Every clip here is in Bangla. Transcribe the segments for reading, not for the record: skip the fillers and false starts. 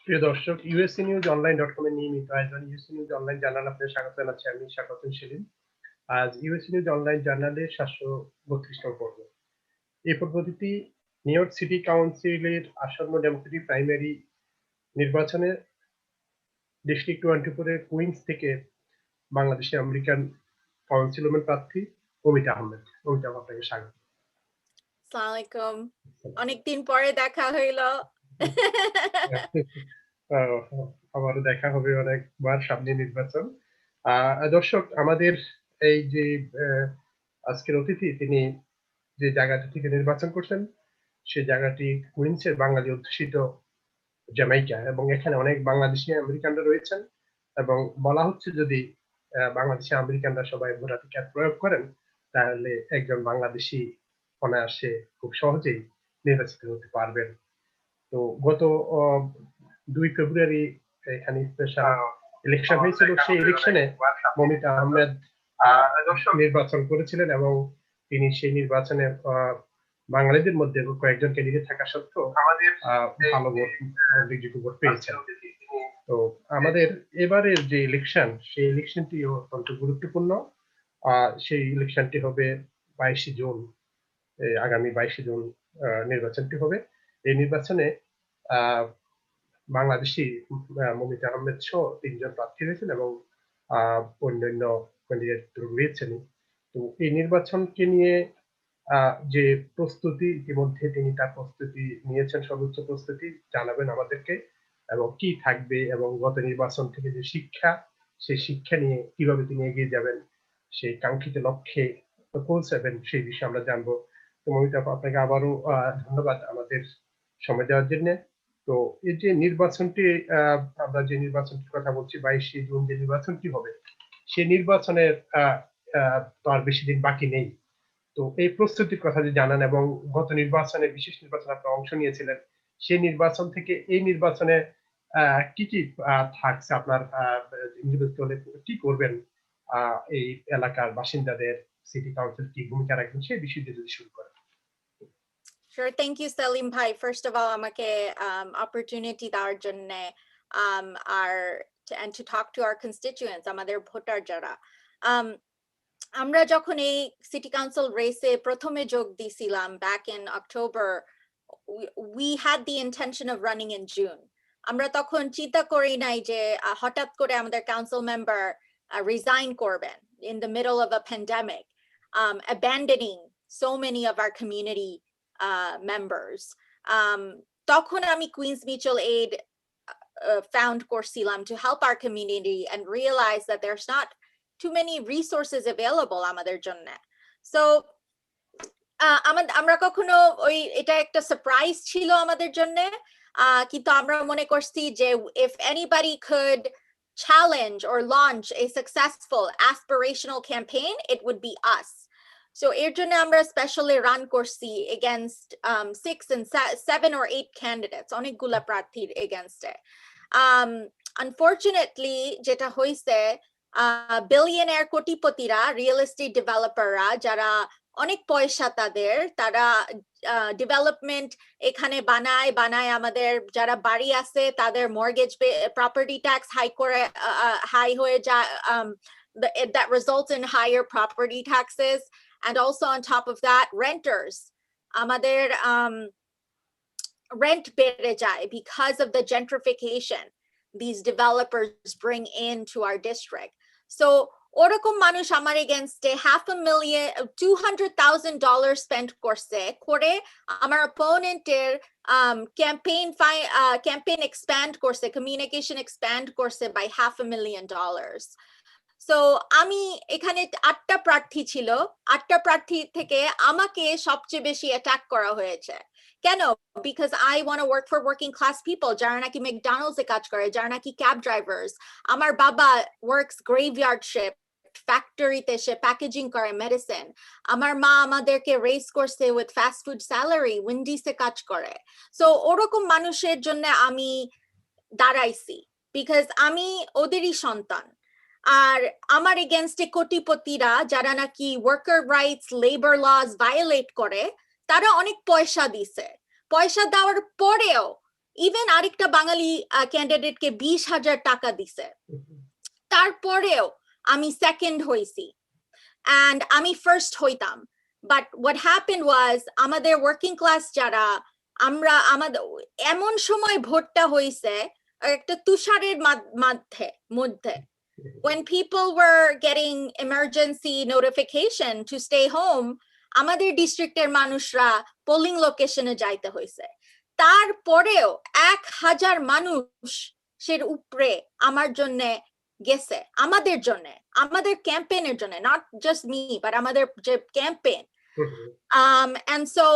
প্রিয় দর্শক, UsaNewsOnline.com এর নিয়মিত আয়োজন ইউএসএন নিউজ অনলাইন জার্নাল আপনাদের স্বাগত জানাচ্ছি। আমি স্বাগত সেলিম। আজ ইউএসএন নিউজ অনলাইন জার্নালের 732তম পর্ব। এই পর্বটি নিউ ইয়র্ক সিটি কাউন্সিলের আসন্ন ডেমোক্রেটিক প্রাইমারি নির্বাচনে ডিস্ট্রিক্ট 24 এর কুইন্স থেকে বাংলাদেশি আমেরিকান কাউন্সিলর প্রার্থী অমিতা আহমেদ। অমিতা, আপনাকে স্বাগত। আসসালামু আলাইকুম। অনেকদিন পরে দেখা হইলো। আবারও দেখা হবে অনেকবার, সামনে নির্বাচন। দর্শক, আমাদের এই যে আজকের অতিথি, তিনি যে জায়গাটি থেকে নির্বাচন করছেন সেই জায়গাটি কুইন্সের বাঙালি অধ্যুষিত জ্যামাইকা, এবং এখানে অনেক বাংলাদেশি আমেরিকানরা রয়েছেন এবং বলা হচ্ছে যদি বাংলাদেশি আমেরিকানরা সবাই ভোটাধিকার প্রয়োগ করেন তাহলে একজন বাংলাদেশি অনায়াসে খুব সহজেই নির্বাচিত হতে পারবেন। তো গত 2 ফেব্রুয়ারি এখানে স্পেশাল ইলেকশন হয়েছিল। সেই ইলেকশনে অমিতা আহমেদ নির্বাচন করেছিলেন এবং তিনি সেই নির্বাচনে বাঙালিদের মধ্যে কয়েকজন ক্যান্ডিডেট থাকা সত্ত্বেও ভালো ভোট পেয়েছেন। তো আমাদের এবারের যে ইলেকশন, সেই ইলেকশনটি অত্যন্ত গুরুত্বপূর্ণ। সেই ইলেকশনটি হবে 22 জুন, আগামী 22 জুন নির্বাচনটি হবে। এই নির্বাচনে বাংলাদেশি অমিতা আহমেদ সহ 3 জন প্রার্থী হয়েছেন এবং অন্যান্য ক্যান্ডিডেট রয়েছেন। তো এই নির্বাচনকে নিয়ে যে প্রস্তুতি, ইতিমধ্যে তিনি তার প্রস্তুতি নিয়েছেন, সর্বোচ্চ প্রস্তুতি জানাবেন আমাদেরকে, এবং কি থাকবে এবং গত নির্বাচন থেকে যে শিক্ষা, সেই শিক্ষা নিয়ে কিভাবে তিনি এগিয়ে যাবেন, সেই কাঙ্ক্ষিত লক্ষ্যে পৌঁছাবেন, সেই বিষয়ে আমরা জানবো। তো অমিতা, আপনাকে আবারও ধন্যবাদ আমাদের সময় দেওয়ার জন্য। তো এই যে নির্বাচনটি, আমরা যে নির্বাচনটির কথা বলছি 22 জুন যে নির্বাচনটি হবে, সেই নির্বাচনের তো আর বেশি দিন বাকি নেই। তো এই প্রস্তুতির কথা যে জানান, এবং গত নির্বাচনে, বিশেষ নির্বাচনে আপনি অংশ নিয়েছিলেন, সেই নির্বাচন থেকে এই নির্বাচনে কি কি থাকছে আপনার, কি করবেন, এই এলাকার বাসিন্দাদের, সিটি কাউন্সিল কি ভূমিকা রাখবেন, সেই বিষয়টি যদি শুরু করেন। Sure, thank you, Salim bhai. First of all, আমাকে opportunity দেওয়ার জন্য and to talk to our constituents, আমাদের ভোটার যারা। আমরা যখন এই সিটি কাউন্সিল রেসে প্রথমে যোগ দিছিলাম back in October, we had the intention of running in June. আমরা তখন চিন্তা করি নাই যে হঠাৎ করে আমাদের কাউন্সিল মেম্বার resign করবেন in the middle of a pandemic, abandoning so many of our community members. তখন আমি কুইন্স মিউচুয়াল এইড found করছিলাম to help our community and realize that there's not too many resources available আমাদের জন্য। So আমরা কখনো এটা একটা সারপ্রাইজ ছিল আমাদের জন্য, কিন্তু আমরা মনে করছি যে if anybody could challenge or launch a successful aspirational campaign, it would be us. So এর জন্য আমরা স্পেশালি রান করছি against 6 and 7 or 8 candidates, অনেকগুলা প্রার্থীর against it. Unfortunately যেটা হইছে, বিলিয়নিয়ার কোটিপতিরা, রিয়েল এস্টেট ডেভেলপাররা, যারা অনেক পয়সা তারা ডেভেলপমেন্ট এখানে বানায় আমাদের যারা বাড়ি আছে তাদের মর্গেজ প্রপার্টি ট্যাক্স হাই হয়ে যায়, that results in higher property taxes, and also on top of that renters, আমাদের rent বেড়ে যায় because of the gentrification these developers bring into our district. So ওরকম মানুষ আমার এগেইনস্টে $500,000 স্পেন্ড করছে করে আমার অপোনেন্টের ক্যাম্পেইন এক্সপ্যান্ড করছে, কমিউনিকেশন এক্সপ্যান্ড করছে by $500,000. So আমি এখানে 8টা প্রার্থী ছিল, 8টা প্রার্থী থেকে আমাকে সবচেয়ে বেশি অ্যাটাক করা হয়েছে। কেন? Because I want to work for working class people, যারা নাকি ম্যাকডোনাল্ডস এ কাজ করে, যারা নাকি ক্যাব ড্রাইভার্স। আমার বাবা works graveyard shift, ফ্যাক্টরিতে সে প্যাকেজিং করে মেডিসিন। আমার মা আমাদেরকে রেস করছে with fast food salary, উইন্ডিসে কাজ করে। So ওরকম মানুষের জন্য আমি দাঁড়াইছি, because আমি ওদেরই সন্তান। আর আমার এগেনস্টে কোটিপতিরা যারা নাকি worker rights labour laws violate করে তারা অনেক পয়সা দিছে, পয়সা দেওয়ার পরেও ইভেন আরেকটা বাঙালি ক্যান্ডিডেটকে 20,000 টাকা দিছে, তারপরেও আমি সেকেন্ড হইছি and আমি ফার্স্ট হইতাম। বাট হোয়াট হ্যাপেন্ড ওয়াজ আমাদের ওয়ার্কিং ক্লাস যারা আমরা আমাদের এমন সময় ভোটটা হইছে একটা তুষারের মধ্যে when people were getting emergency notification to stay home, আমাদের ডিস্ট্রিক্টের মানুষরা পোলিং লোকেশনে যাইতে হয়েছে, তারপরেও 1,000 মানুষ সের উপরে আমার জন্য গেছে, আমাদের জন্য, আমাদের ক্যাম্পেইনের জন্য, not just me but আমাদের যে campaign. And so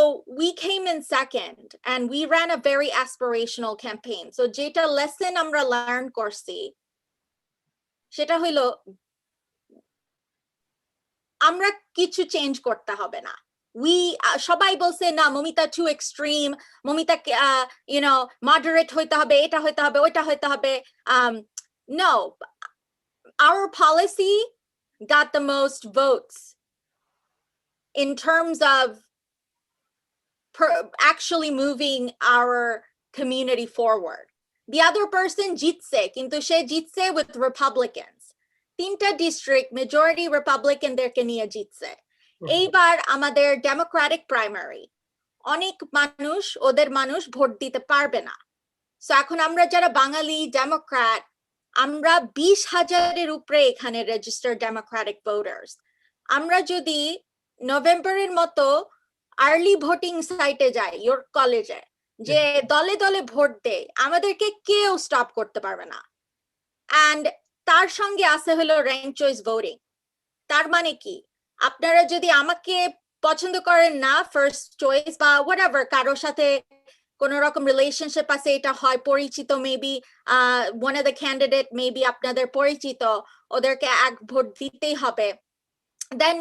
we came in second and we ran a very aspirational campaign. So যেটা lesson আমরা learn করছি সেটা হইলো আমরা কিছু চেঞ্জ করতে হবে না। সবাই বলছে না Momita too extreme, Momita moderate হইতে হবে, এটা হইতে হবে, ওইটা হইতে হবে। No, our policy got the most votes in terms of actually moving our community forward. The other person জিতছে, কিন্তু সে জিতছে with Republicans. 3টা ডিস্ট্রিক্ট মেজরিটি রিপাবলিকানদেরকে নিয়ে জিতছে। এইবার আমাদের ডেমোক্রেটিক প্রাইমারি, অনেক মানুষ ওদের মানুষ ভোট দিতে পারবে না। সো এখন আমরা যারা বাঙালি ডেমোক্র্যাট আমরা 20,000-এর উপরে এখানে রেজিস্টার্ড ডেমোক্রেটিক ভোটার্স। আমরা যদি নভেম্বরের মতো আর্লি ভোটিং সাইটে যাই ইয়র্ক কলেজে, যে দলে দলে ভোট দেয়, আমাদেরকে কেউ স্টপ করতে পারবে না। অ্যান্ড তার সঙ্গে আছে হলো র্যাঙ্ক চয়েস ভোটিং। তার মানে কি, আপনারা যদি আমাকে পছন্দ করেন না ফার্স্ট চয়েস বা হোয়াটএভার, কারোর সাথে কোন রকম রিলেশনশিপ আছে, এটা হয় পরিচিত, maybe one of the candidate maybe আপনাদের পরিচিত, ওদেরকে এক ভোট দিতেই হবে, দেন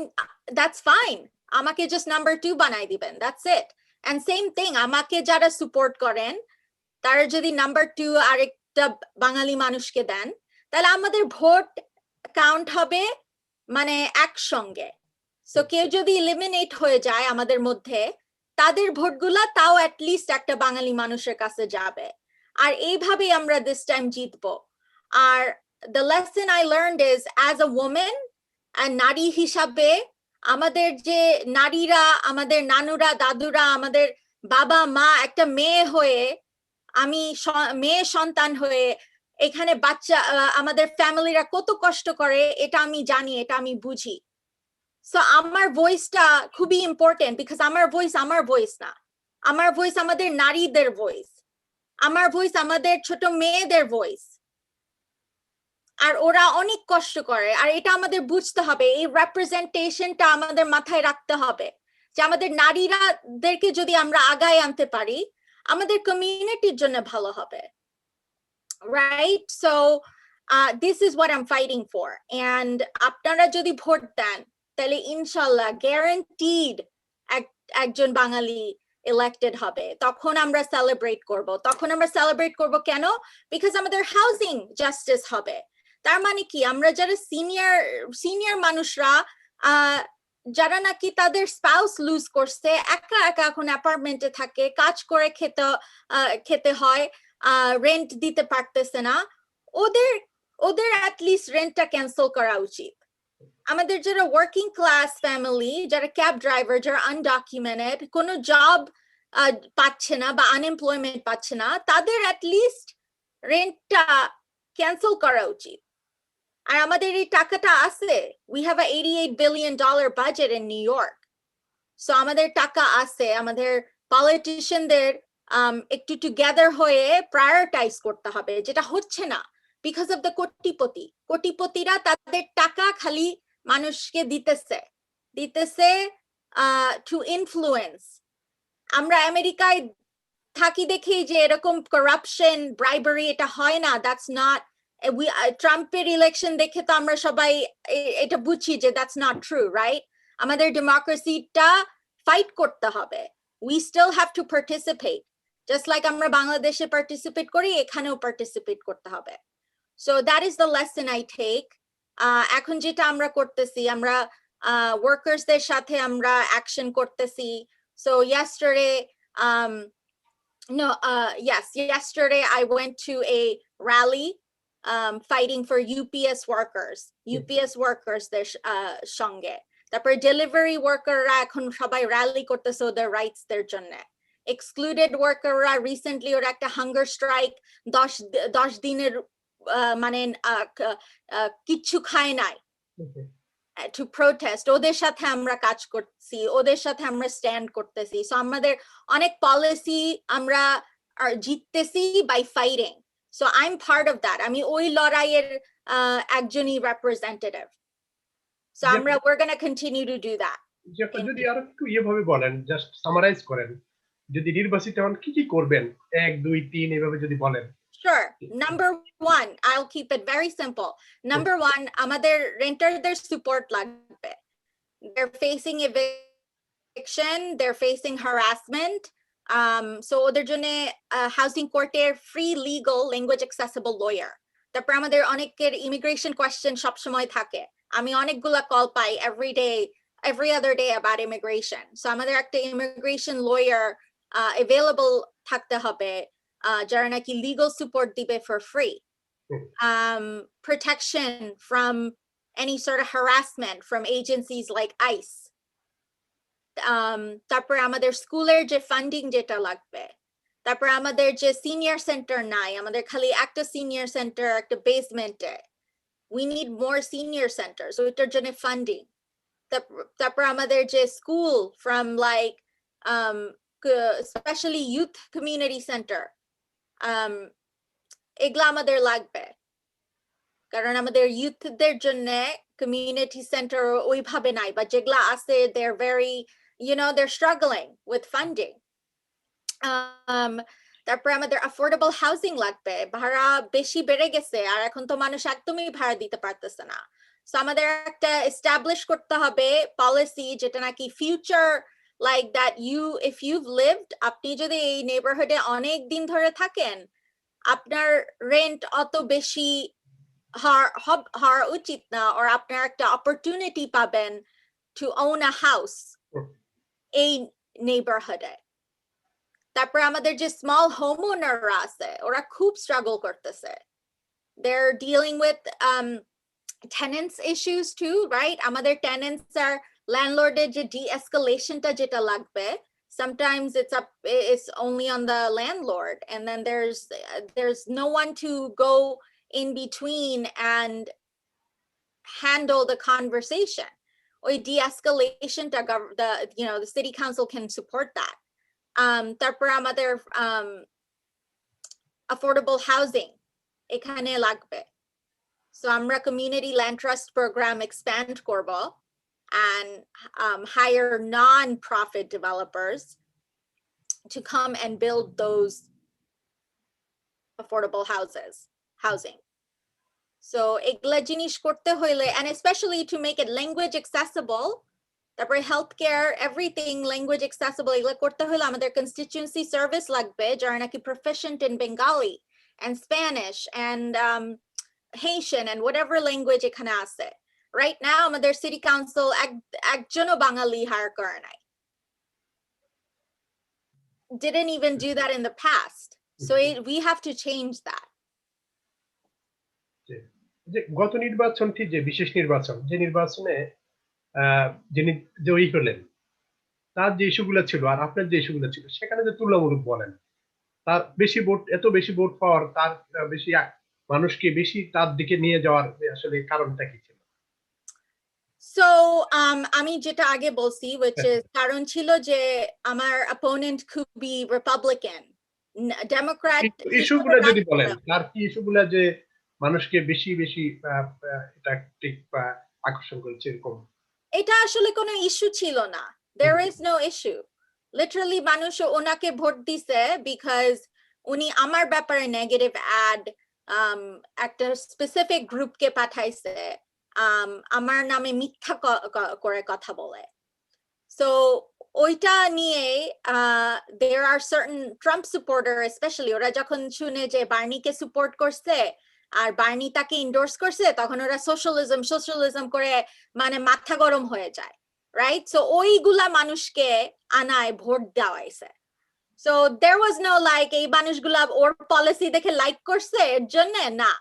দ্যাটস ফাইন, আমাকে জাস্ট নাম্বার 2 বানাই দিবেন, that's it. And same thing, আমাকে যারা সাপোর্ট করেন তারা যদি নাম্বার 2 আরেকটা বাঙালি মানুষকে দেন, তাহলে আমাদের ভোট কাউন্ট হবে মানে একসঙ্গে। সো কেউ যদি এলিমিনেট হয়ে যায় আমাদের মধ্যে, তাদের ভোটগুলা তাও অ্যাটলিস্ট একটা বাঙালি মানুষের কাছে যাবে। আর এইভাবেই আমরা দিস টাইম জিতবো। Are the lesson I learned is as a women, নারী হিসাবে আমাদের যে নারীরা, আমাদের নানুরা দাদুরা, আমাদের বাবা মা, একটা মেয়ে হয়ে, আমি মেয়ে সন্তান হয়ে এখানে বাচ্চা, আমাদের ফ্যামিলিরা কত কষ্ট করে এটা আমি জানি, এটা আমি বুঝি। সো আমার ভয়েসটা খুবই ইম্পর্টেন্ট, বিকজ আমার ভয়েস না, আমার ভয়েস আমাদের নারীদের ভয়েস, আমার ভয়েস আমাদের ছোট মেয়েদের ভয়েস। আর ওরা অনেক কষ্ট করে, আর এটা আমাদের বুঝতে হবে, এই রিপ্রেজেন্টেশনটা আমাদের মাথায় রাখতে হবে, যে আমাদের নারীরাদেরকে যদি আমরা আগায় আনতে পারি আমাদের কমিউনিটির জন্য ভালো হবে, right? So this is what I am fighting for. And আপনারা যদি ভোট দেন তাহলে ইনশাল্লাহ গ্যারান্টিড একজন বাঙালি ইলেক্টেড হবে। তখন আমরা সেলিব্রেট করব। কেন? বিকজ আমাদের হাউজিং জাস্টিস হবে। তার মানে কি, আমরা যারা সিনিয়র মানুষরা, যারা নাকি তাদের স্পাউস লুজ করছে, একা একা এখন অ্যাপার্টমেন্টে থাকে, কাজ করে খেতে হয়, রেন্ট দিতে পারতেছে না, ওদের অ্যাটলিস্ট রেন্টটা ক্যান্সেল করা উচিত। আমাদের যারা ওয়ার্কিং ক্লাস ফ্যামিলি, যারা ক্যাব ড্রাইভার, যারা আনডকুমেন্টেড, কোনো জব পাচ্ছে না বা আনএমপ্লয়মেন্ট পাচ্ছে না, তাদের অ্যাটলিস্ট রেন্টটা ক্যান্সেল করা উচিত। আর আমাদের এই টাকাটা আছে, we have a $88 billion budget in new York. So আমাদের টাকা আছে, আমাদের পলিটিশিয়ানদের একটু টুগেদার হয়ে প্রায়োরিটাইজ করতে হবে, যেটা হচ্ছে না বিকজ অফ দ্য কোটিপতিরা তাদের টাকা খালি মানুষকে দিতেছে টু ইনফ্লুয়েন্স। আমরা আমেরিকায় থাকি দেখি যে এরকম করাপশন, ব্রাইবারি, এটা হয় না, দ্যাটস নট, ট্রাম্পের ইলেকশন দেখে তো আমরা সবাই এটা বুঝি যে দ্যাটস নট ট্রু, রাইট? আমাদের ডেমোক্রেসিটা ফাইট করতে হবে, we still have to participate, just like আমরা বাংলাদেশে পার্টিসিপেট করি, এখানেও পার্টিসিপেট করতে হবে। So that is the lesson I take. এখন যেটা আমরা করতেছি, আমরা ওয়ার্কার্সদের সাথে আমরা অ্যাকশন করতেছি। So yesterday, yesterday I went to a rally fighting for UPS workers, UPS workers দের সঙ্গে। তারপরে ডেলিভারি ওয়ার্কাররা এখন সবাই র্যালি করতেছে ওদের রাইটস দের জন্য। এক্সক্লুডেড ওয়ার্কাররা রিসেন্টলি ওরা একটা হাঙ্গার স্ট্রাইক 10 দিনের মানে কিচ্ছু খায় নাই to protest, ওদের সাথে আমরা কাজ করতেছি, ওদের সাথে আমরা স্ট্যান্ড করতেছি। সো আমাদের অনেক পলিসি আমরা জিততেছি by fighting. So I am part of that, আমি ওই লড়াইয়ের একজনই রিপ্রেজেন্টেটিভ। সো আমরা we're going to continue to do that. যদি আরো একটু ভাবে বলেন, জাস্ট সামারাইজ করেন, যদি নির্বাচিত হন কি কি করবেন, 1 2 3 এভাবে যদি বলেন। Sure. Number one, I'll keep it very simple. Number one, আমাদের রেন্টারদের support লাগবে. They're facing eviction, they're facing harassment. So ওদের জন্য housing court-এর free legal language accessible lawyer. তারপর আমাদের অনেকের immigration question সবসময় থাকে। আমি অনেকগুলা call pi every other day about immigration. So আমাদের একটা immigration lawyer available থাকতে হবে, যারা নাকি legal support দিবে for free. Protection from any sort of harassment from agencies like ICE. তারপরে আমাদের স্কুলের যে ফান্ডিং যেটা লাগবে, তারপরে আমাদের যে সিনিয়র সেন্টার নাই, আমাদের খালি একটা সিনিয়র সেন্টার একটা বেসমেন্টে, we need more senior centers, ওইটার জন্য ফান্ডিং। তারপর আমাদের যে school from like especially youth community center, এগুলা আমাদের লাগবে, কারণ আমাদের ইউথদের জন্য কমিউনিটি সেন্টার ওইভাবে নাই, বা যেগুলা আছে they're very, they're struggling with funding. তারপর আমাদের অ্যাফোর্ডেবল হাউজিং লাগবে, ভাড়া বেশি বেড়ে গেছে আর এখন তো মানুষ একদমই ভাড়া দিতে পারতেছে না। সো আমাদের একটা এস্টাবলিশ করতে হবে পলিসি যেটা নাকি future like that, if you've lived, আপনি যদি এই নেইবারহুডে অনেক দিন ধরে থাকেন, আপনার রেন্ট অত বেশি হওয়া উচিত না, or আপনার একটা অপরচুনিটি পাবেন to own a house এই নেইবারহুডে। তারপর আমাদের যে স্মল হোম ওনাররা আছে ওরা খুব স্ট্রাগল করতেছে, they're dealing with tenants issues too, right? আমাদের tenants are landlordের যে de-escalationটা যেটা লাগবে, sometimes it's only on the landlord, and then there's no one to go in between and handle the conversation. ওই de-escalationটা the city council can support that. তারপর আমাদের affordable housing এখানে লাগবে। So আমরা community land trust program expand করব and hire non-profit developers to come and build those affordable housing. So এগুলা জিনিস করতে হইলে, and especially to make it language accessible, তারপরে healthcare, everything language accessible, এগুলা করতে হইলে আমাদের constituency service লাগবে যারা নাকি proficient in Bengali and Spanish and Haitian and whatever language এখানে আছে। Right now আমাদের city council একজনও বাঙালি hire করে নাই, didn't even do that in the past. So we have to change that. যে গত নির্বাচনটি যে বিশেষ নির্বাচন, যে নির্বাচনে যিনি জয়ী হলেন তার যে ইস্যুগুলো ছিল আর আপনার যে ইস্যুগুলো ছিল সেখানে যে তুলনামূলক বলেন, তার বেশি ভোট, এত বেশি ভোট পাওয়ার, তার বেশি মানুষকে বেশি তার দিকে নিয়ে যাওয়ার আসলে কারণটা কি ছিল? So আমি যেটা আগে বলছি, which is কারণ ছিল যে আমার opponent could be Republican, Democrat। ইস্যুগুলো যদি বলেন, তার কি ইস্যুগুলো যে মানুষকে বেশি এটা ঠিক আকর্ষণ করেছে এরকম? এটা আসলে কোনো ইস্যু ছিল না, there is no issue. Literally মানুষ ওনাকে ভোট দিছে because উনি আমার ব্যাপারে নেগেটিভ অ্যাড একটা স্পেসিফিক গ্রুপকে পাঠাইছে, আমার নামে মিথ্যা করে কথা বলে। So ওইটা নিয়ে there are certain Trump supporter especially, ওরা যখন শুনে যে বার্নিকে সাপোর্ট করছে আর বার্নি তাকে ইন্ডোর্স করছে তখন ওরা সোশ্যালিজম করে মানে মাথা গরম হয়ে যায়, রাইট? সো ওইগুলা মানুষকে আনায় ভোট দেওয়াইছে। So there was no like এই মানুষগুলা ওর পলিসি দেখে লাইক করছে এর জন্য না,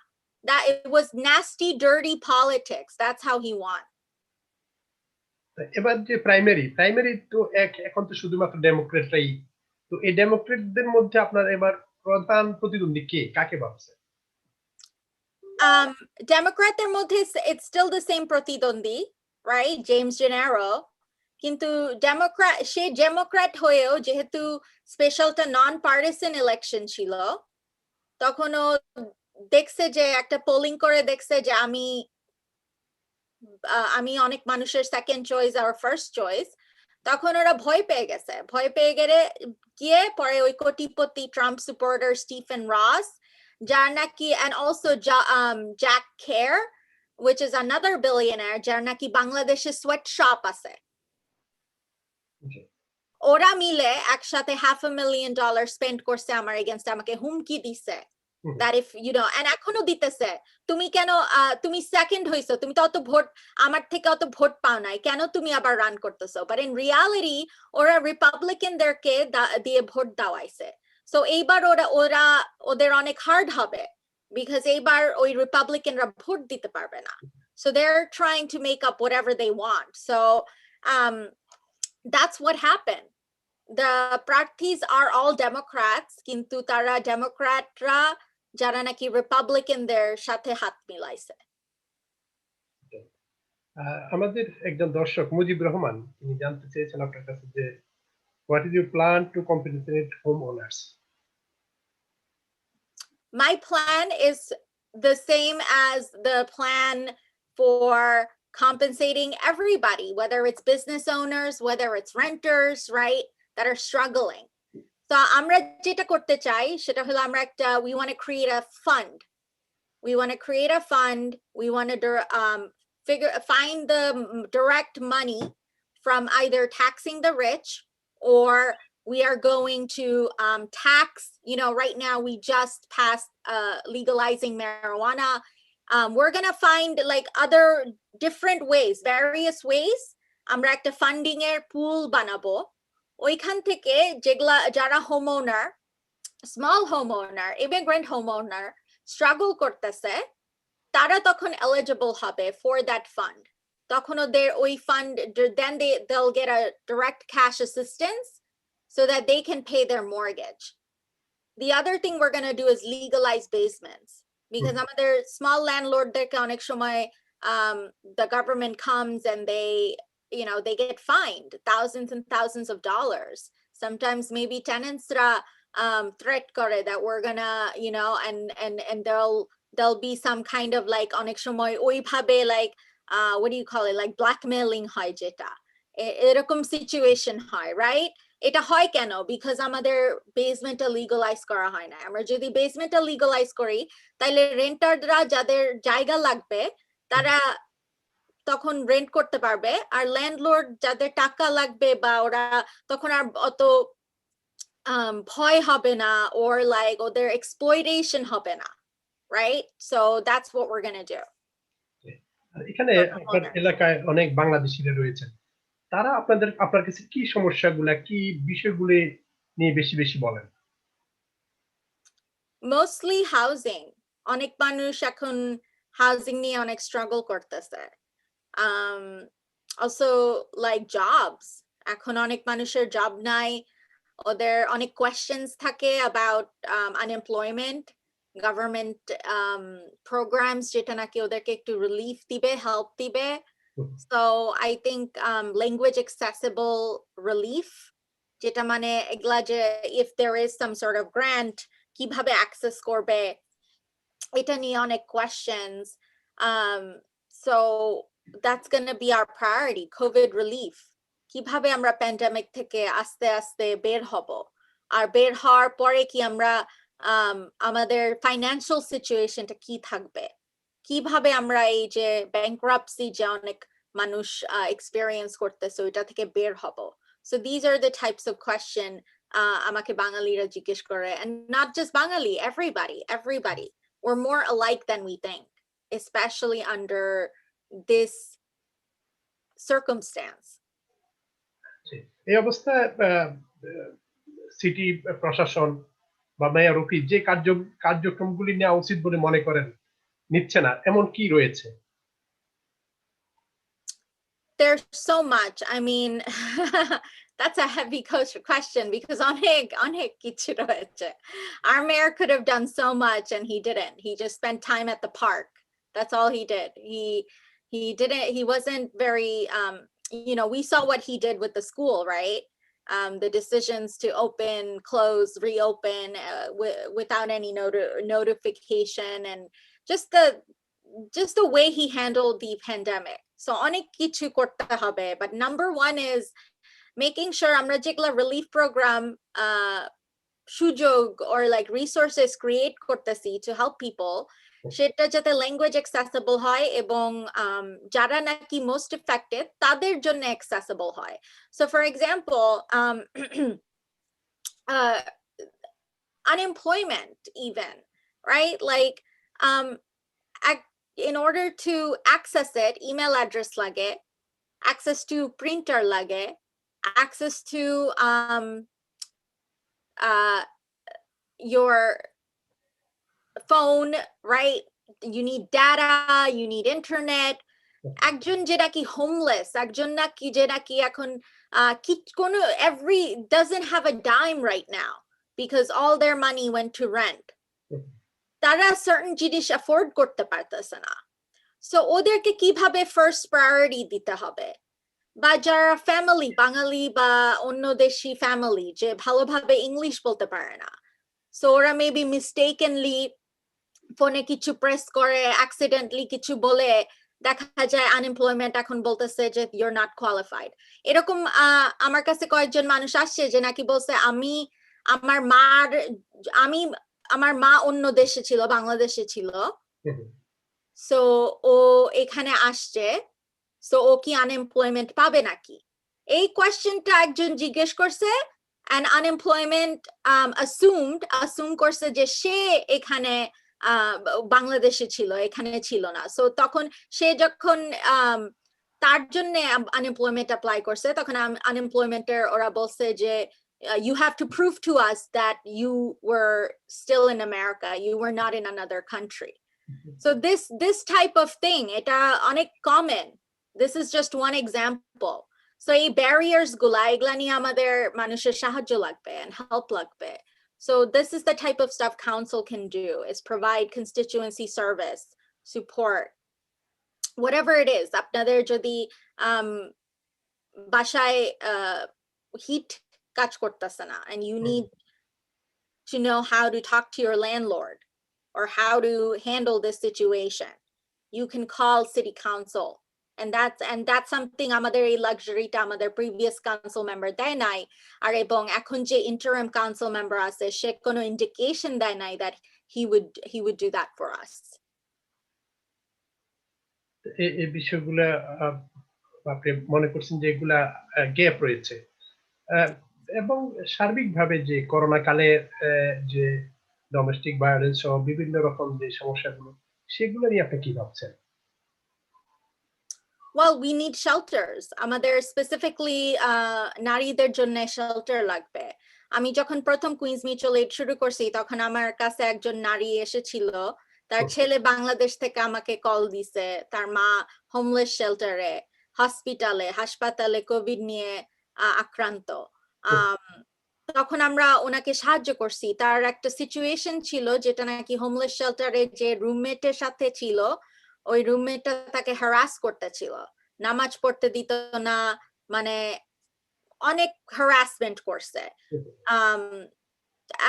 that it was nasty dirty politics, that's how he won. এবার যে প্রাইমারি তো এখন তো শুধুমাত্র ডেমোক্রেটরাই, তো এই ডেমোক্রেটদের মধ্যে আপনার এবার প্রধান প্রতিদ্বন্দ্বী কে, কাকে ভাবছে? ডেমোক্র্যাটদের মধ্যে it's still the same প্রতিদ্বন্দ্বী, right? James Janeiro. কিন্তু ডেমোক্র্যাট হয়েও যেহেতু স্পেশালটা নন পার্টিসান ইলেকশন ছিল, তখন ও দেখছে যে একটা পোলিং করে দেখছে যে আমি অনেক মানুষের সেকেন্ড চয়েস আর ফার্স্ট চয়েস, তখন ওরা ভয় পেয়ে গেছে। ভয় পেয়ে গিয়ে পরে ওই কোটিপতি ট্রাম্প সাপোর্টার স্টিফেন রস, যার নাকি, and also Jack Kerr, which is another billionaire, যার নাকি বাংলাদেশে সোয়েট শপ আছে, ওরা মিলে একসাথে $500,000 স্পেন্ড করছে আমার এগেইনস্ট, আমাকে হুমকি দিছে that if you know, and এখনো দিতেছে, তুমি কেন তুমি সেকেন্ড হইছো, তুমি তো অত ভোট আমার থেকে অত ভোট পাও নাই, কেন তুমি আবার রান করতেছো? বাট ইন রিয়ালিটি ওরা রিপাবলিকানদেরকে দিয়ে ভোট দেওয়াইছে। সো এইবার ওদের অনেক হার্ড হবে, বিকজ এইবার ওই রিপাবলিকানরা ভোট দিতে পারবে না। So they're trying to make up whatever they want. So that's what happened. The প্রার্থীজ are all Democrats, কিন্তু তারা ডেমোক্র্যাটরা যারা নাকি রিপাবলিকানদের সাথে হাত মিলাইছে। আমাদের একজন দর্শক মুজিব রহমান, তিনি জানতে চেয়েছেন আপনার কাছে যে what is your plan to compensate homeowners? My plan is the same as the plan for compensating everybody, whether it's business owners, whether it's renters, right, that are struggling. So আমরা যেটা করতে চাই সেটা হলো আমরা একটা we want to create a fund. We want to create a fund. We want to find the direct money from either taxing the rich, or we are going to tax, you know, right now we just passed legalizing marijuana. We're going to find like other different ways, various ways. আমরা একটা ফান্ডিং এর পুল বানাবো, ওইখান থেকে যেগুলা যারা হোমওনার, স্মল হোমওনার, ইমিগ্রেন্ট হোমওনার স্ট্রাগল করতেছে, তারা তখন এলিজিবল হবে ফর দ্যাট ফান্ড। তখন ওদের ওই fund, then they'll get a direct cash assistance so that they can pay their mortgage. The other thing we're going to do is legalize basements, because আমাদের small landlordদেরকে অনেক সময় the government comes and they get fined thousands and thousands of dollars. Sometimes maybe tenantsra threat kore that we're gonna, and there'll be some kind of like onek shomoy oi bhabe like what do you call it, like blackmailing hoy jeta erokom situation hoy, right? এটা হয় কেন? বিকজ আমাদের বেসমেন্টটা লিগালাইজ করা হয় না। আমরা যদি বেসমেন্টটা লিগালাইজ করি তাহলে রেন্টাররা যাদের জায়গা লাগবে তারা তখন রেন্ট করতে পারবে, আর ল্যান্ডলর্ড যাদের টাকা লাগবে বা ওরা তখন আর অত ভয় হবে না, or like ওদের exploitation হবে না, right? So that's what we're going to do. এখানে আপনার এলাকায় অনেক বাংলাদেশিরা রয়েছেন, তারা আপনার কাছে কি সমস্যাগুলা, কি বিষয়গুলো নিয়ে বেশি বেশি বলেন? Mostly housing. অনেক মানুষ এখন হাউজিং নিয়ে অনেক স্ট্রাগল করতেছে। Also like jobs. এখন অনেক মানুষের জব নাই, ওদের অনেক questions থাকে about unemployment, government programs যেটা নাকি ওদেরকে একটু relief দিবে, help দিবে. So I think language accessible relief, যেটা মানে এগুলা যে if there is some sort of grant কিভাবে access করবে, এটা নিয়ে অনেক questions. So that's going to be our priority, COVID relief. কিভাবে আমরা প্যান্ডেমিক থেকে আস্তে আস্তে বের হব, আর বের হওয়ার পরে কি আমরা আমাদের ফাইন্যান্সিয়াল সিচুয়েশনটা কি থাকবে, কিভাবে আমরা এই যে ব্যাংক্রাপসি যে অনেক মানুষ এক্সপেরিয়েন্স করতেছে ওইটা থেকে বের হব। So these are the types of question আমাকে বাঙালিরা জিজ্ঞেস করে, and not just Bangali, everybody. we're more alike than we think, especially under this circumstance. এই অবস্থায় সিটি প্রশাসন বা মেয়র অফিস যে কার্যক্রমগুলি নেওয়া উচিত বলে মনে করেন নিচ্ছে না এমন কি রয়েছে? There's so much. I mean, that's a heavy question because অনেক কিছু রয়েছে. Our mayor could have done so much and he didn't. He just spent time at the park. That's all he did. He wasn't very we saw what he did with the school, right? The decisions to open, close, reopen without any notification, and just the way he handled the pandemic. So onek kichu korte hobe, but number one is making sure amra jegula relief program sujog or like resources create kortesi to help people, সেটা যাতে ল্যাঙ্গুয়েজ অ্যাক্সেসিবল হয় এবং যারা নাকি মোস্ট এফেক্টেড তাদের জন্য অ্যাক্সেসিবল হয়. So for example unemployment even, right? Like in order to access it, email address lage, access to printer lage, access to your phone, right? You need data, you need internet. একজন যে নাকি হোমলেস, একজন নাকি যে নাকি এখন কোনো doesn't have a dime right now because all their money went to rent. তারা certain জিনিস afford করতে পারতেছে না. So ওদেরকে কিভাবে first priority দিতে হবে? বা যারা ফ্যামিলি, বাঙালি বা অন্য দেশি ফ্যামিলি যে ভালোভাবে ইংলিশ বলতে পারে না, so ওরা maybe mistakenly ফোনে কিছু প্রেস করে অ্যাক্সিডেন্টলি কিছু বলে দেখা যায় আনএমপ্লয়মেন্ট এখন বলতেছে যে you're not qualified. এরকম আমার কাছে কয়েকজন মানুষ আসছে যে নাকি বলছে আমার মা অন্য দেশে ছিল, বাংলাদেশে ছিল, সো ও এখানে আসছে, সো ও কি আনএমপ্লয়মেন্ট পাবে নাকি? এই কোয়েশ্চেনটা একজন জিজ্ঞেস করছে and unemployment assume করছে যে সে এখানে বাংলাদেশে ছিল, এখানে ছিল না. সো তখন সে যখন তার জন্য আনএমপ্লয়মেন্ট অ্যাপ্লাই করছে তখন আনএমপ্লয়মেন্টের ওরা বলছে যে you have to prove to us that you were still in America, you were not in another country. So this type of thing, এটা অনেক common. This is just one example. So এই barriers গুলা এগুলা নিয়ে আমাদের মানুষের সাহায্য লাগবে and help লাগবে. So this is the type of stuff council can do, is provide constituency service, support, whatever it is. আপনাদের যদি বাসায় heat কাজ করতেছে না and you need to know how to talk to your landlord or how to handle this situation, you can call city council. And that's something আমাদের এই লাক্সারিটা আমাদের previous council member দেয় নাই, আর এবং এখন যে interim council member আছে সে কোনো indication দেয় নাই that he would do that for us. এই বিষয়গুলা আপনি মনে করছেন যে এগুলা গ্যাপ রয়েছে, এবং সার্বিকভাবে যে করোনা কালে যে ডোমেস্টিক ভায়োলেন্স সহ বিভিন্ন রকম যে সমস্যাগুলো সেগুলো নিয়ে আপনি কি ভাবছেন? Well, we need shelters. আমাদের specifically নারীদের জন্য shelter লাগবে. আমি যখন প্রথম কুইন্স মিউচুয়াল এইড শুরু করছি তখন আমার কাছে একজন নারী এসেছিল, তার ছেলে বাংলাদেশ থেকে আমাকে কল দিছে, তার মা হোমলেস শেল্টারে, হাসপাতালে কোভিড নিয়ে আক্রান্ত. তখন আমরা ওনাকে সাহায্য করছি. তার একটা সিচুয়েশন ছিল যেটা নাকি হোমলেস শেল্টারে যে রুমমেটের সাথে ছিল, ওই রুমমেটটা তাকে হ্যারাস করতেছিল, নামাজ পড়তে দিত না, মানে অনেক হ্যারাসমেন্ট করছে.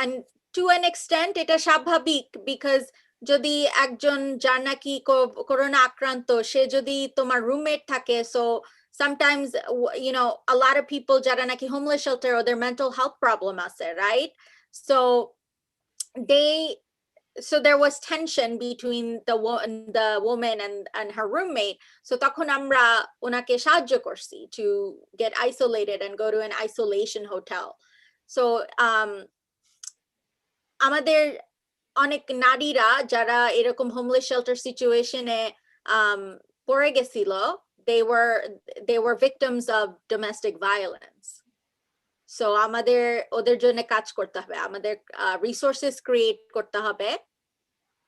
and to an extent এটা স্বাভাবিক, because যদি একজন যার নাকি করোনা আক্রান্ত সে যদি তোমার রুমমেট থাকে, so sometimes a lot of people যারা নাকি হোমলেস শেল্টার ওদের mental health problem আছে, right? So there was tension between the woman and her roommate. So তখন আমরা ওনাকে সাহায্য করছি to get isolated and go to an isolation hotel. So আমাদের অনেক নারীরা যারা এরকম হোমলেস শেল্টার সিচুয়েশনে পড়ে গেছিল, they were victims of domestic violence. So আমাদের ওদের জন্য কাজ করতে হবে, আমাদের resources create করতে হবে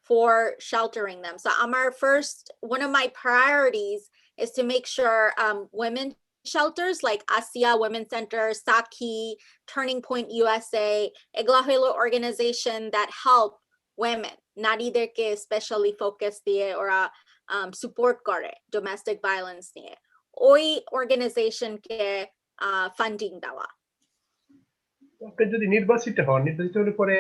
for sheltering them. So one of my priorities is to make sure women shelters like ASIA Women's Center, Saki, Turning Point USA, এগুলা হলো organization that help women, নারীদেরকে especially focus দিয়ে ওরা support করে domestic violence নিয়ে, ওই organizationকে funding দেওয়া। আপনি যদি নির্বাচিত হলে পরে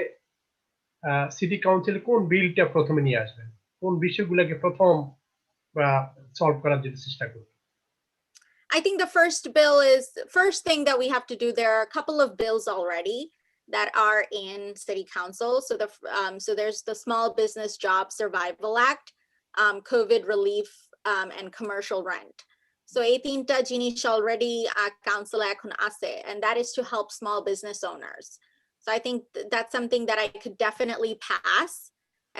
সিটি কাউন্সিলে কোন বিলটা প্রথমে নিয়ে আসবেন, কোন বিষয়গুলোকে প্রথম সলভ করার জন্য চেষ্টা করবেন? I think the first thing that we have to do, there are a couple of bills already that are in city council. So there's the Small Business Job Survival Act, COVID relief, and commercial rent. So এই তিনটা জিনিস already council এখন আছে, and that is to help small business owners. So I think that's something that I could definitely pass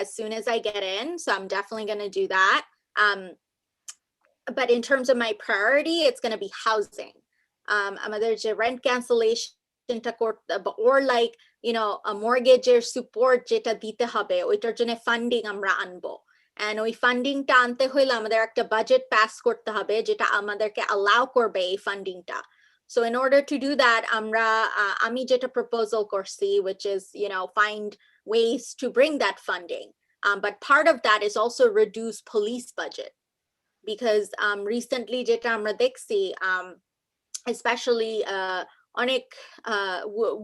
as soon as I get in. So I'm definitely going to do that. But in terms of my priority, it's going to be housing. There's a rent cancellation or like, a mortgage or support jeta dite hobe, oitar jonne funding amra anbo. And ওই ফান্ডিংটা আনতে হইলে আমাদের একটা বাজেট পাস করতে হবে যেটা আমাদেরকে allow করবে এই ফান্ডিংটা। So in order to do that, আমি যেটা proposal করছি, which is, find ways to bring that funding. But part of that is also reduce police budget. Because recently যেটা আমরা দেখছি, especially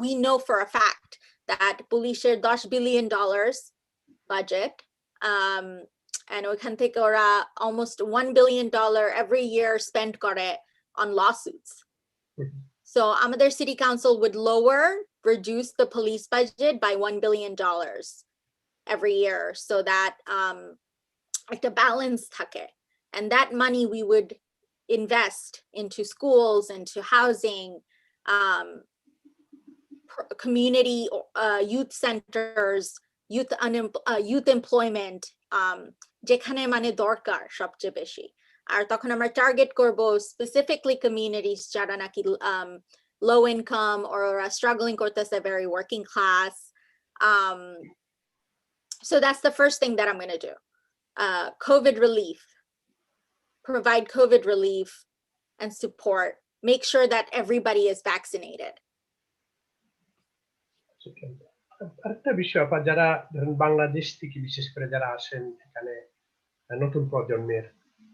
we know for a fact that পুলিশের $10 billion budget, and ওখান থেকে ওরা almost $1 billion every year spend করে on lawsuits. So আমাদের city council would reduce the police budget by $1 billion every year, so that একটা balance থাকে. And that money we would invest into schools, into housing, community youth centers, youth employment, যেখানে মানে দরকার সবচেয়ে বেশি। আর তখন আমরা টার্গেট করব specifically communities যারা নাকি low income or struggling করতেছে, very working class. So that's the first thing that I'm going to do. COVID relief. Provide COVID relief and support. Make sure that everybody is vaccinated. আরেকটা বিষয়, যারা ধরুন বাংলাদেশ থেকে বিশেষ করে যারা আসেন এখানে, নতুন প্রজন্মের,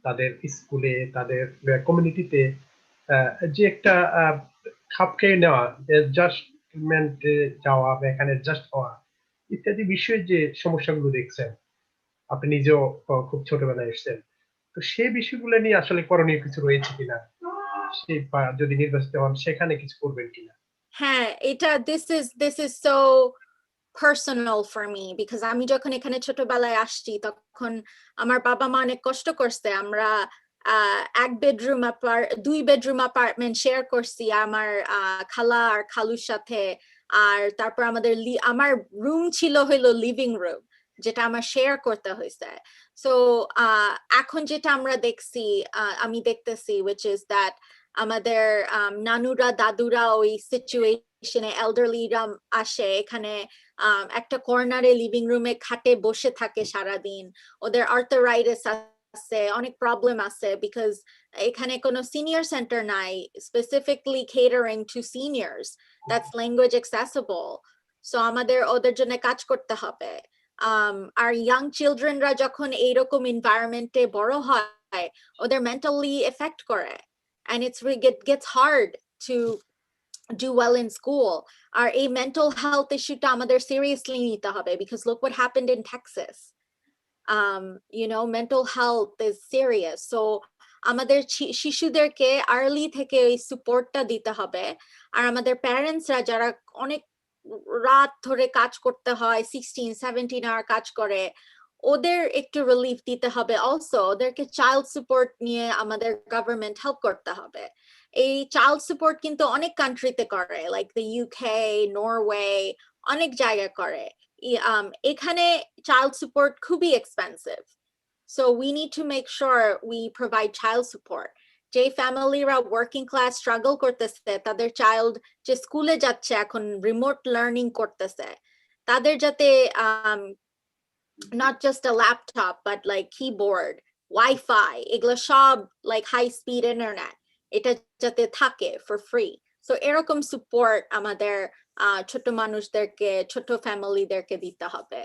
তাদের স্কুলে, তাদের কমিউনিটিতে যে একটা খাপ খেয়ে নেওয়া, অ্যাডজাস্টমেন্টে যাওয়া বা এখানে অ্যাডজাস্ট হওয়া ইত্যাদি বিষয়ে যে সমস্যাগুলো দেখছেন, আপনি নিজেও খুব ছোটবেলায় এসেছেন, তো সেই বিষয়গুলো নিয়ে আসলে করণীয় কিছু রয়েছে কিনা, যদি নির্বাচিত হন সেখানে কিছু করবেন কিনা? হ্যাঁ, this is so personal for me, because আমি যখন এখানে ছোটবেলায় আসছি তখন আমার বাবা মা অনেক কষ্ট করছে। আমরা 2 bedroom apartment শেয়ার করছি আমার খালা আর খালুর সাথে। আর তারপর আমার রুম ছিল হইলো লিভিং রুম, যেটা আমার শেয়ার করতে হয়েছে। সো এখন যেটা আমি দেখতেছি, which is that আমাদের নানুরা দাদুরা ওই সিচুয়েশনে, এল্ডারলিরা আসে এখানে, একটা কর্নারে লিভিং রুমে খাটে বসে থাকে সারাদিন, ওদের আর্থারাইটিস আছে, অনেক প্রবলেম আছে, বিকজ এখানে কোনো সিনিয়র সেন্টার নাই specifically catering to seniors that's language accessible. So আমাদের ওদের জন্য কাজ করতে হবে। আর ইয়াং চিলড্রেনরা যখন এইরকম এনভায়রনমেন্টে বড় হয়, ওদের মেন্টালি এফেক্ট করে, and it gets hard to do well in school. Our mental health issue ta amader seriously nite hobe, because look what happened in Texas. Mental health is serious. So আমাদের শিশুদেরকে আর্লি থেকে এই সাপোর্টটা দিতে হবে। আর আমাদের প্যারেন্টসরা যারা অনেক রাত ধরে কাজ করতে হয়, 16-17 আওয়ার কাজ করে, ওদের একটু রিলিফ দিতে হবে। অলসো ওদেরকে চাইল্ড সাপোর্ট নিয়ে আমাদের গভর্নমেন্ট হেল্প করতে হবে। এই চাইল্ড সাপোর্ট কিন্তু অনেক কান্ট্রিতে করে, লাইক দ্য UK, নরওয়ে, অনেক জায়গায় করে, এখানে child support খুবই expensive. So we need to make sure we provide child support. যে ফ্যামিলিরা ওয়ার্কিং ক্লাস স্ট্রাগল করতেছে, তাদের চাইল্ড যে স্কুলে যাচ্ছে এখন রিমোট লার্নিং করতেছে, তাদের যাতে not just a laptop but like keyboard, Wi-Fi, এগুলো সব like high speed internet এটা যাতে থাকে for free. So এরকম support আমাদের ছোট মানুষদেরকে, ছোট ফ্যামিলিদেরকে দিতে হবে।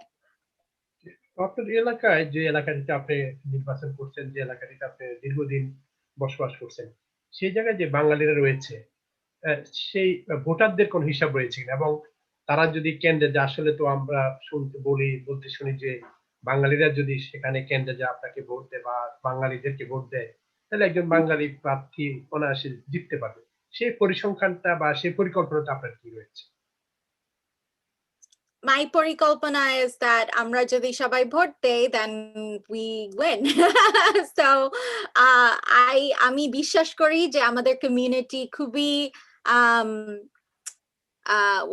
আপনার এলাকায় যে এলাকাটিতে আপনি নির্বাচন করছেন, যে এলাকাটিতে আপনি দীর্ঘদিন বসবাস করছেন, সেই জায়গায় যে বাঙালিরা রয়েছে, সেই ভোটারদের কোন হিসাব রয়েছে কিনা? এবং তারা যদি কেন্দ্রে যায়, আসলে তো আমরা বলতে শুনি যে বাঙালিরা যদি সেখানে কেন্দ্রে যায় আপনাকে ভোট দেয় বা বাঙালিদেরকে ভোট দেয়, তাহলে একজন বাঙালি প্রার্থী অনায়াসে জিততে পারবে। সেই পরিসংখ্যানটা বা সেই পরিকল্পনাটা আপনার কি রয়েছে? My পরিকল্পনা is that আমরা যদি সবাই ভোট দেই then we win. So আমি বিশ্বাস করি যে আমাদের কমিউনিটি খুবই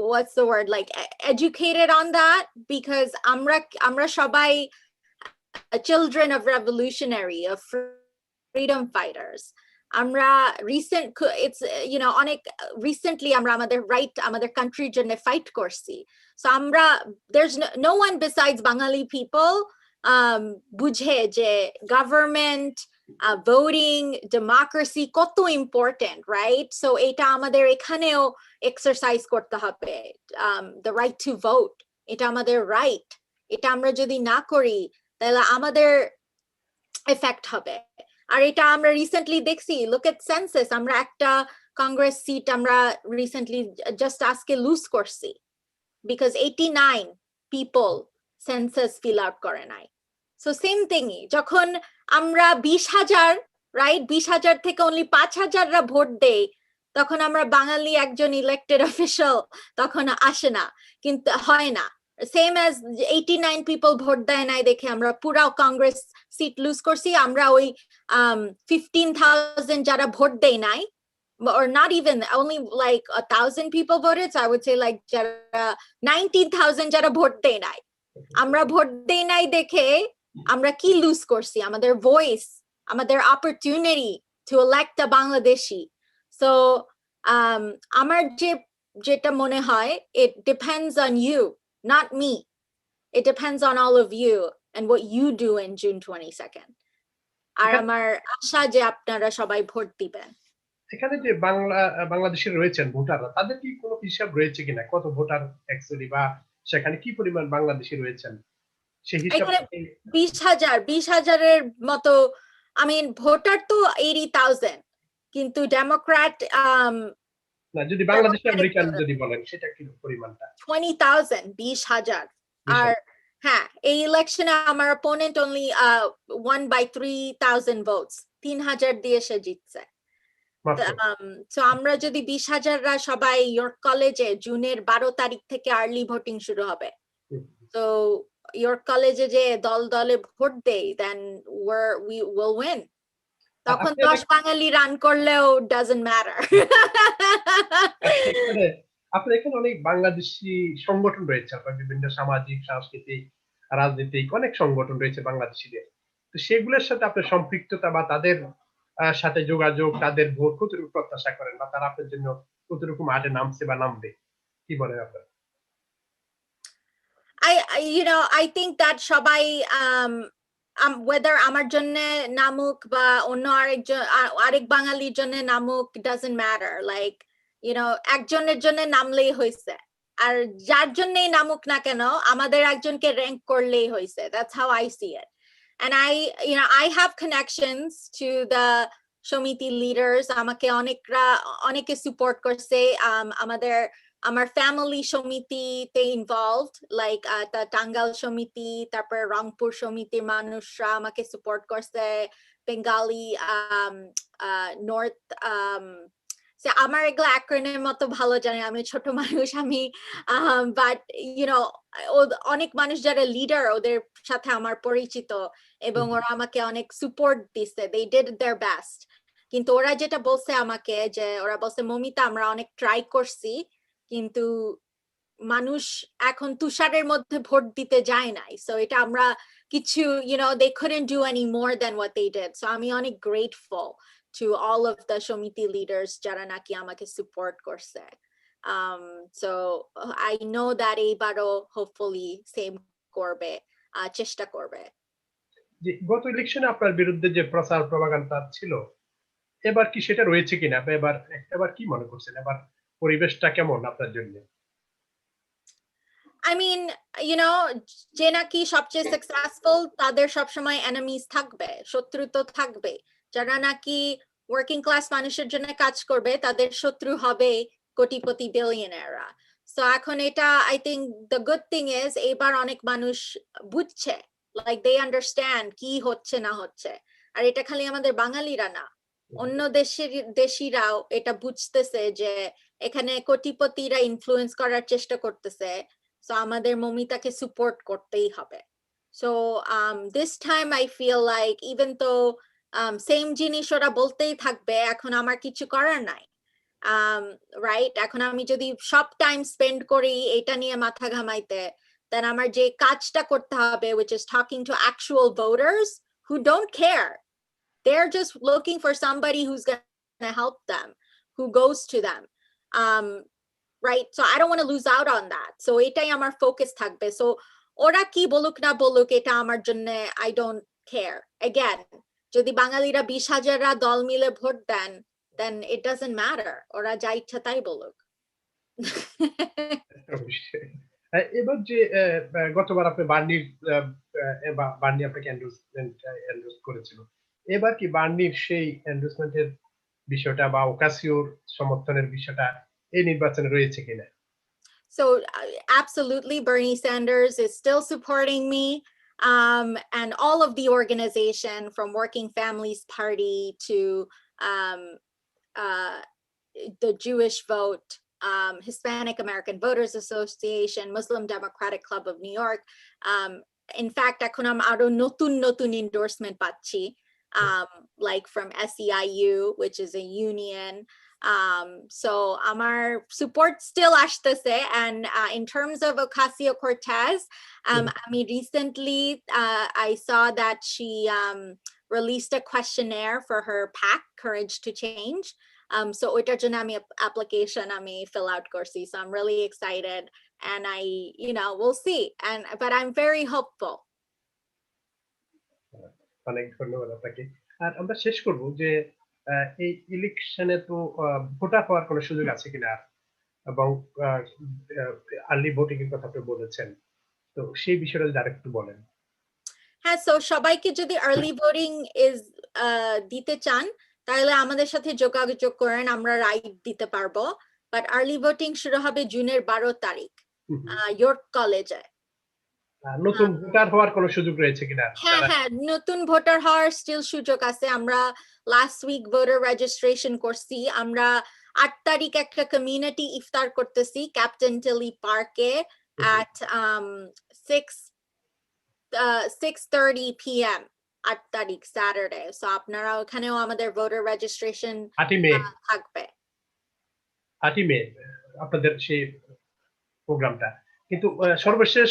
what's the word, like educated on that, because আমরা সবাই children of revolutionary, of freedom fighters. আমরা it's অনেক recently আমরা আমাদের রাইট আমাদের কান্ট্রির জন্য ফাইট করছি। So আমরা there's no one besides Bengali people বুঝে যে গভর্নমেন্ট, voting, democracy কত important, right? So এটা আমাদের এখানেও এক্সারসাইজ করতে হবে, the right to vote, এটা আমাদের রাইট। এটা আমরা যদি না করি তাহলে আমাদের এফেক্ট হবে। আর এটা আমরা রিসেন্টলি দেখছি, look at census, আমরা একটা কংগ্রেস সিট আমরা রিসেন্টলি জাস্ট আজকে লুজ করছি because 89 people census fill out করে নাই। So same thing, যখন আমরা 20,000, রাইট, 20,000 থেকে only 5,000রা ভোট দেই, তখন আমরা বাঙালি একজন ইলেক্টেড অফিশিয়াল তখন আসে না, কিন্তু হয় না। সেম অ্যাজ 89 পিপল ভোট দেয় নাই দেখে আমরা পুরো কংগ্রেস সিট লুজ করছি। আমরা ওই 15,000 যারা ভোট দেয় নাই, or not even, only like 1,000 people voted, so I would say like 19,000 যারা ভোট দেয় নাই, আমরা ভোট দেই নাই দেখে আমরা কি লুজ করছি? আমাদের ভয়েস, আমাদের opportunity to elect a Bangladeshi. So আমার যেটা মনে হয়, it depends on you, not me. It depends on all of you and what you do in June 22nd. আর আমার আশা যে আপনারা সবাই ভোট দিবেন। এখানে যে বাংলাদেশের রয়েছেন ভোটাররা, তাদের কি কোনো হিসাব রয়েছে কিনা? কত ভোটার অ্যাকচুয়ালি, বা সেখানে কি পরিমাণ বাংলাদেশি রয়েছেন সেই হিসাব? 20,000-এর মতো, I mean ভোটার তো 80,000, কিন্তু ডেমোক্র্যাট না, যদি বাংলাদেশি আমেরিকান যদি বলেন সেটা কি পরিমাণটা? 20,000, 20,000। আর হ্যাঁ, এই ইলেকশনে আমার opponent only won by 3,000 votes, 3,000 দিয়ে সে জিতছে। So আমরা যদি 20,000রা সবাই ইয়র্ক কলেজে জুনের 12 তারিখ থেকে আর্লি ভোটিং শুরু হবে, তো ইয়র্ক কলেজে যে দলে ভোট দেই, then we will win. তখন 10 বাঙালি রান করলেও doesn't matter. আপনার এখানে অনেক বাংলাদেশি সংগঠন রয়েছে, আপনার বিভিন্ন সামাজিক, সাংস্কৃতিক, রাজনৈতিক অনেক সংগঠন রয়েছে বাংলাদেশিদের। তো সেগুলোর সাথে আপনার সম্পৃক্ততা বা তাদের সাথে যোগাযোগ, তাদের ভোট কতটুকু প্রত্যাশা করেন, বা তারা আপনার জন্য কতটুকু মাঠে নামছে বা নামবে, কি বলেন আপনারা? I think that সবাই whether আমার জন্য নামুক বা অন্য আরেক বাঙালির জন্য নামুক, doesn't matter, like একজনের জন্য নামলেই হয়েছে, আর যার জন্যই নামুক না কেন আমাদের একজনকে র্যাঙ্ক করলেই হয়েছে। That's how I see it. And I have connections to the সমিতি leaders, আমাকে অনেকে support করছে, আমার ফ্যামিলি সমিতিতে ইনভলভড, লাইক টাঙ্গাইল সমিতি, তারপর রংপুর সমিতির মানুষরা আমাকে সাপোর্ট করছে, বেঙ্গালি, নর্থ, আমার এগুলো অ্যাক্রোনিম মতো ভালো জানি, আমি ছোট মানুষ, আমি বাট অনেক মানুষ যারা লিডার, ওদের সাথে আমার পরিচিত, এবং ওরা আমাকে অনেক সাপোর্ট দিছে, they did their best. কিন্তু ওরা যেটা বলছে আমাকে, যে ওরা বলছে মমিতা আমরা অনেক ট্রাই করছি, কিন্তু মানুষ এখন তুষারের মধ্যে ভোট দিতে যায় নাই, সো এটা আমরা কিছু they couldn't do any more than what they did, so আমি অনেক grateful to all of the সমিতি leaders যারা নাকি আমাকে support করছে. So I know that এইবারও hopefully same করবে, চেষ্টা করবে. যে গত ইলেকশনে আপনার বিরুদ্ধে যে প্রচার প্রপাগান্ডা ছিল, এবার কি সেটা রয়েছে কিনা? আপনি এবার কি মনে করছেন? এবার পরিবেশটা কেমন আপনার জন্য? I mean, যে নাকি সবচেয়ে সাকসেসফুল তাদের সবসময় এনিমিজ থাকবে, শত্রু তো থাকবে। যারা নাকি ওয়ার্কিং ক্লাস মানুষের জন্য কাজ করবে তাদের শত্রু হবে কোটিপতি বিলিয়নাররা। সো এখন এটা I think the good thing is এবার অনেক মানুষ বুঝছে, লাইক দে আন্ডারস্ট্যান্ড কি হচ্ছে না হচ্ছে। আর এটা খালি আমাদের বাঙালিরা না, অন্য দেশিরাও এটা বুঝতেছে যে এখানে কোটিপতিরা ইনফ্লুয়েন্স করার চেষ্টা করতেছে, সো আমাদের মমিতাকে সাপোর্ট করতেই হবে। So this time I feel like even though same জিনিস ওরা বলতেই থাকবে, এখন আমার কিছু করার নাই, রাইট? এখন আমি যদি সব টাইম স্পেন্ড করি এটা নিয়ে মাথা ঘামাইতে, then আমার যে কাজটা করতে হবে, which is talking to actual voters who don't care. They're just looking for somebody who's going to help them, who goes to them. Right? So I don't want to lose out on that. So etai amar focus thakbe. So ora ki boluk na boluk eta amar jonne I don't care. Again, jodi bangalira 20,000 ra dol mile vote den, then it doesn't matter. Ora ja ichha tai boluk. এবার যে গতবার আপনি বার্নি আপনাকে এন্ডোর্স করেছিল, এবার কি বার্নির সেই এন্ডোর্সমেন্টের বিষয়টা বা ওকাসিওর সমর্থনের বিষয়টা এই নির্বাচনে রয়েছে কিনা? So absolutely, Bernie Sanders is still supporting me, and all of the organization from Working Families Party to the Jewish Vote, Hispanic American Voters Association, Muslim Democratic Club of New York. In fact, এখন আরো নতুন endorsement পাচ্ছি, like from SEIU, which is a union. So our support still আসতেছে, and in terms of Ocasio-Cortez, I mean recently I saw that she released a questionnaire for her PAC, Courage to Change. So ওইটার জন্য আমি application আমি fill out করছি, so I'm really excited, and we'll see, but I'm very hopeful. অনেক ধন্যবাদ আপনাকে। আর আমরা শেষ করব যে এই ইলেকশনে তো ভোটার হওয়ার কোনো সুযোগ আছে কিনা, এবং আর্লি ভোটিং এর কথা আপনি বলেছেন, তো সেই বিষয়টা যদি আরেকটু বলেন। হ্যাঁ, সো সবাইকে যদি আর্লি ভোটিং দিতে চান তাহলে আমাদের সাথে যোগাযোগ করেন, আমরা রাইট দিতে পারবো। বাট আর্লি ভোটিং শুরু হবে জুনের 12 তারিখ ইয়র্ক কলেজে। নতুন ভোটার হওয়ার কোনো সুযোগ রয়েছে কিনা? হ্যাঁ, নতুন ভোটার হওয়ার স্টিল সুযোগ আছে। আমরা লাস্ট উইক ভোটার রেজিস্ট্রেশন করছি। আমরা 8 তারিখ একটা কমিউনিটি ইফতার করতেছি ক্যাপ্টেন টিলি পার্কে at 6:30 p.m. 8 তারিখ স্যাটারডে। সো আপনারা ওখানেও আমাদের ভোটার রেজিস্ট্রেশন থাকবে। 8 মে আপনাদের সেই প্রোগ্রামটা, কিন্তু সর্বশেষ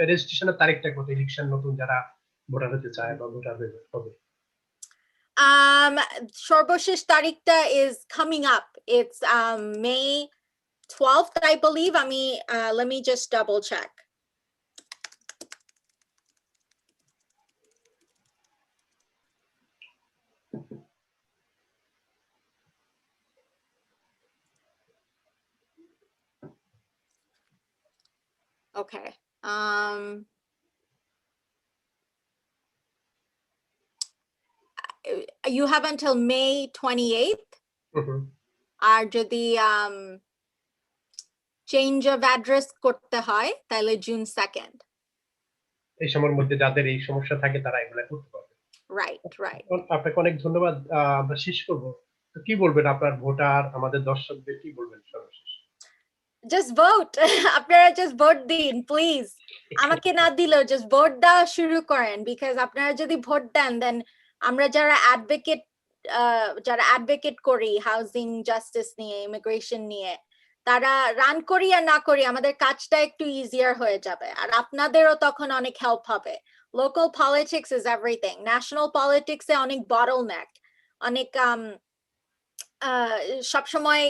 রেজিস্ট্রেশনের তারিখটা কত? ইলেকশন নতুন যারা ভোটার হতে চায় বা ভোটার হবে, সর্বশেষ তারিখটা is coming up. It's May 12th, I believe. Let me just double check. Okay. You have until May 28th. আর যদি চেঞ্জ অফ অ্যাড্রেস করতে হয় তাহলে জুন 2nd। এই সময়ের মধ্যে যাদের এই সমস্যা থাকে তারা এগুলা করতে পারবে। রাইট। আপনাকে অনেক ধন্যবাদ। আমরা শেষ করব। তো কি বলবেন আপনার ভোটার আমাদের দর্শকদের, কি বলবেন সর্বশেষ? Just vote. আপনারা জাস্ট ভোট দিন প্লিজ। আমাকে না দিলেও জাস্ট ভোট দেওয়া শুরু করেন, বিকজ আপনারা যদি ভোট দেন দেন আমরা যারা অ্যাডভোকেট করি হাউজিং জাস্টিস নিয়ে, ইমিগ্রেশন নিয়ে, তারা রান করি আর না করি আমাদের কাজটা একটু ইজিয়ার হয়ে যাবে আর আপনাদেরও তখন অনেক হেল্প হবে local politics is everything national পলিটিক্সে অনেক বটলনেক অনেক সবসময়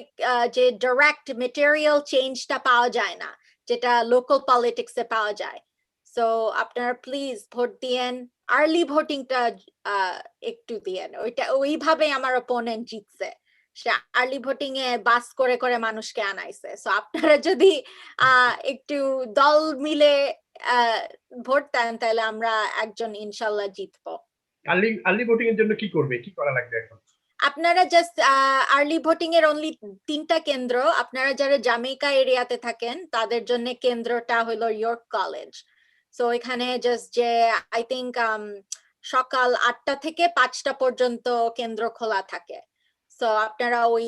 যে ডাইরেক্ট মেটেরিয়াল চেঞ্জটা পাওয়া যায় না যেটা লোকাল পলিটিক্সে পাওয়া যায় সো আপনারা প্লিজ ভোট দিয়েন আর্লি ভোটিংটা একটু দিয়েন ওইটা ওইভাবে আমার অপোনেন্ট জিতছে সে আর্লি ভোটিং এ বাস করে করে মানুষকে আনাইছে সো আপনারা যদি একটু দল মিলে ভোট দেন তাহলে আমরা একজন ইনশাল্লাহ জিতবো আর্লি ভোটিং এর জন্য কি করবে কি করা লাগবে এখন আপনারা জাস্ট আর্লি ভোটিং এর অনলি 3টা কেন্দ্র আপনারা যারা জামাইকা এরিয়াতে থাকেন তাদের জন্য কেন্দ্রটা হলো ইয়র্ক কলেজ সো এখানে জাস্ট যে আই থিংক সকাল 8টা থেকে 5টা পর্যন্ত কেন্দ্র খোলা থাকে সো আপনারা ওই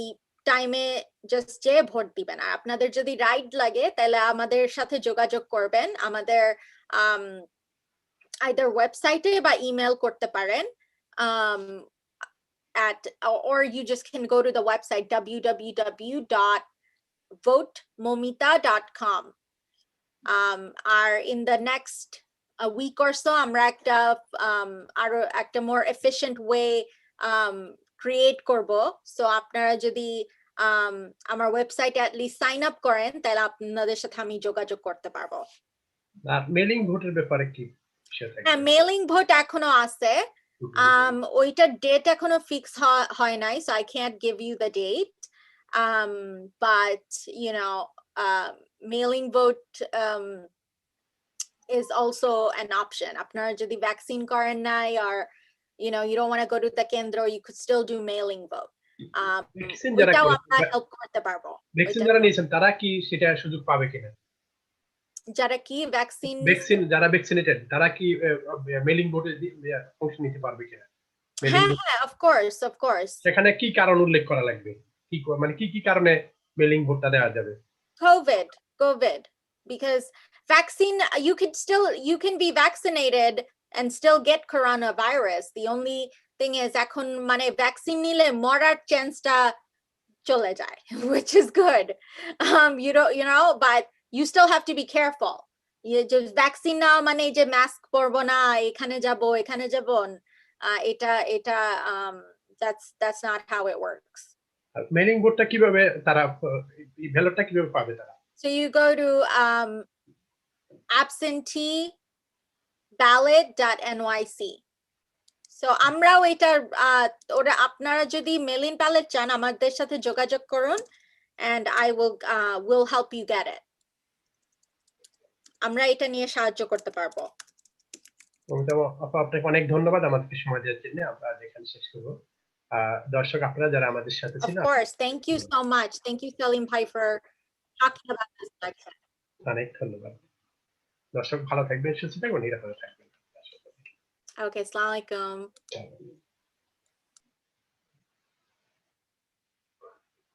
টাইমে জাস্ট যে ভোট দিবেন আর আপনাদের যদি রাইড লাগে তাহলে আমাদের সাথে যোগাযোগ করবেন আমাদের আইদার ওয়েবসাইটে বা ইমেল করতে পারেন at or you just can go to the website www.votemomita.com are in the next a week or so আমরা একটা আরো একটা more efficient way create করব সো আপনারা যদি আমার ওয়েবসাইটে at least sign up করেন তাহলে আপনাদের সাথে আমি যোগাযোগ করতে পারবো আর মেলিং ভোটের ব্যাপারে কি হ্যাঁ মেলিং ভোট এখনো আছে ওইটার ডেট এখনো ফিক্স হয় নাই so I can't give you the date but you know mailing vote is also an option আপনারা যদি ভ্যাকসিন করেন নাই or you know you don't want to go to the kendra you could still do mailing vote ওইটাও আমরা হেল্প করতে পারবো ভ্যাকসিন যারা নিয়েছেন তারা কি সেটা সুযোগ পাবে কিনা যারা কি ভ্যাকসিন যারা ভ্যাকসিনেটেড তারা কি মেলিং ভোটে অংশ নিতে পারবে কিনা হ্যাঁ of course সেখানে কি কারণ উল্লেখ করা লাগবে কি মানে কি কারণে মেলিং ভোটটা দেওয়া যাবে COVID because vaccine you can be vaccinated and still get coronavirus the only thing is এখন মানে ভ্যাকসিন নিলে মরার চান্সটা চলে যায় which is good you know but you still have to be careful you just vaccine now মানে যে মাস্ক পরবো না এখানে যাব এটা that's not how it works mailing ভোটটা কিভাবে তারা ব্যালটটা কিভাবে পাবে তারা so you go to absentee-ballot.nyc so আমরাও এটা ওরা আপনারা যদি মেল ইন ব্যালট চান আমাদের সাথে যোগাযোগ করুন and I will help you get it আমরা এটা নিয়ে সাহায্য করতে পারবো আপনাকে অনেক ধন্যবাদ আমাদেরকে সময় দেওয়ার জন্য আমরা এখানে শেষ করব দর্শক আপনারা যারা আমাদের সাথে ছিলেন of course thank you so much thank you Salim Bhai for talking about this section অনেক ধন্যবাদ দর্শক ভালো থাকবেন সুস্থ থাকবেন নিরাপদে থাকবেন okay assalamu alaikum